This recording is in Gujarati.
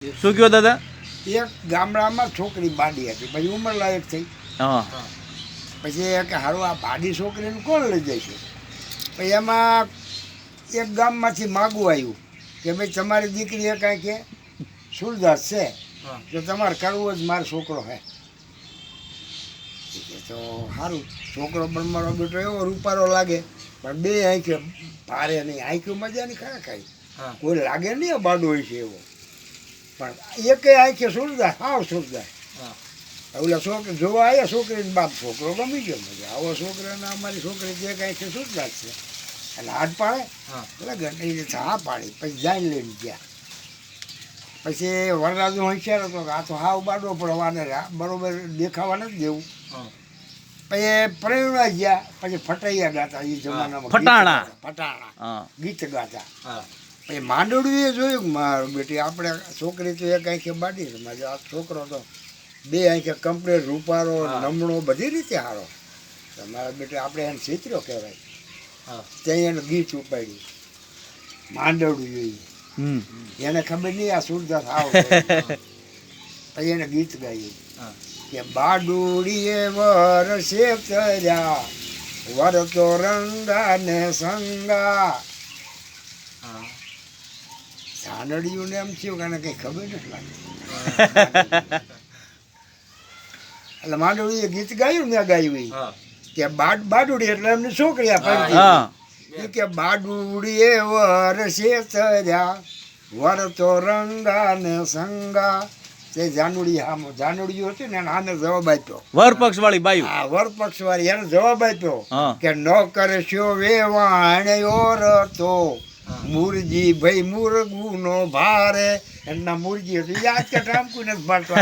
શું કયો દાદા? એક ગામડામાં છોકરી બાડી હતી, પછી ઉંમરલાયક થઈ. હા પછી કે હારું આ બાડી છોકરીને કોણ લઈ જાય છે? પછી એમાં એક ગામમાંથી માગવું આવ્યું કે ભાઈ તમારી દીકરી કાંઈ કે સુરદાસ છે, તો તમારે કરવો જ મારો છોકરો હે. તો સારું, છોકરો પણ મારો બેટો એવો રૂપારો લાગે, પણ બે આંખે ભારે નહીં, આંખ્યું મજાની ખરા ખાઈ, કોઈ લાગે નહીં આ બાડો હોય છે એવો, પણ એકે આંખે સુરદાસ, હાવ સુરદાસ. ઓલા છોકરી જોવા આવ્યા, છોકરીને બાપ છોકરો ગમી ગયો, મજા આવો છોકરાને અમારી છોકરી જે કાંઈ છે સુરદાસ છે, એટલે હાથ પાડે લગન એ હા પાડી. પછી જાણ લઈને ગયા. પછી વરરાજનો હોશિયાર હતો કે આ તો હાવ બાડો પડવાને બરોબર દેખાવા નથી દેવું. પછી પ્રેરણા ગયા, પછી ફટાઈયા ગાતા એ જમાનામાં, ફટાણા ગીત ગાતા. પછી માંડવડીએ જોયું કે મારું બેટી આપણે છોકરી તો એક આંખે બાડી છે, આ છોકરો તો બે આંખે કમ્પ્લેટ રૂપારો નમણો બધી રીતે સારો, તો મારા બેટા આપણે એને ચિત્રો કહેવાય. ત્યાં એને ગીત ઉપાડ્યું માંડવડી, એને ખબર નહીં આ સુરદાસ આવો. પછી એને ગીત ગાયું કે બાડુડીએ વરસે તર્યા વર તો રંગા ને સંગા. સાનડિયું ને એમ થયું કે કંઈ ખબર નથી લાગતી. એટલે માંડવડીએ ગીત ગાયું, મેં ગાયું કે બાડુડી એટલે એમની છોકરી કે બાડુડીએ વરસે તર્યા વર તો રંગા ને સંગા. તે જાનુડી જાનુડીઓ હતી ને એને આને જવાબ આપ્યો, વરપક્ષ વાળી બાયુ. હા, વરપક્ષ વાળી એને જવાબ આપ્યો કે ન કરશો વેવાણ્યો તો મુરજી ભાઈ મુરગું નો ભારે. એમના મુરજી હતું યાદ કે ટામકું નથી ભાળતો.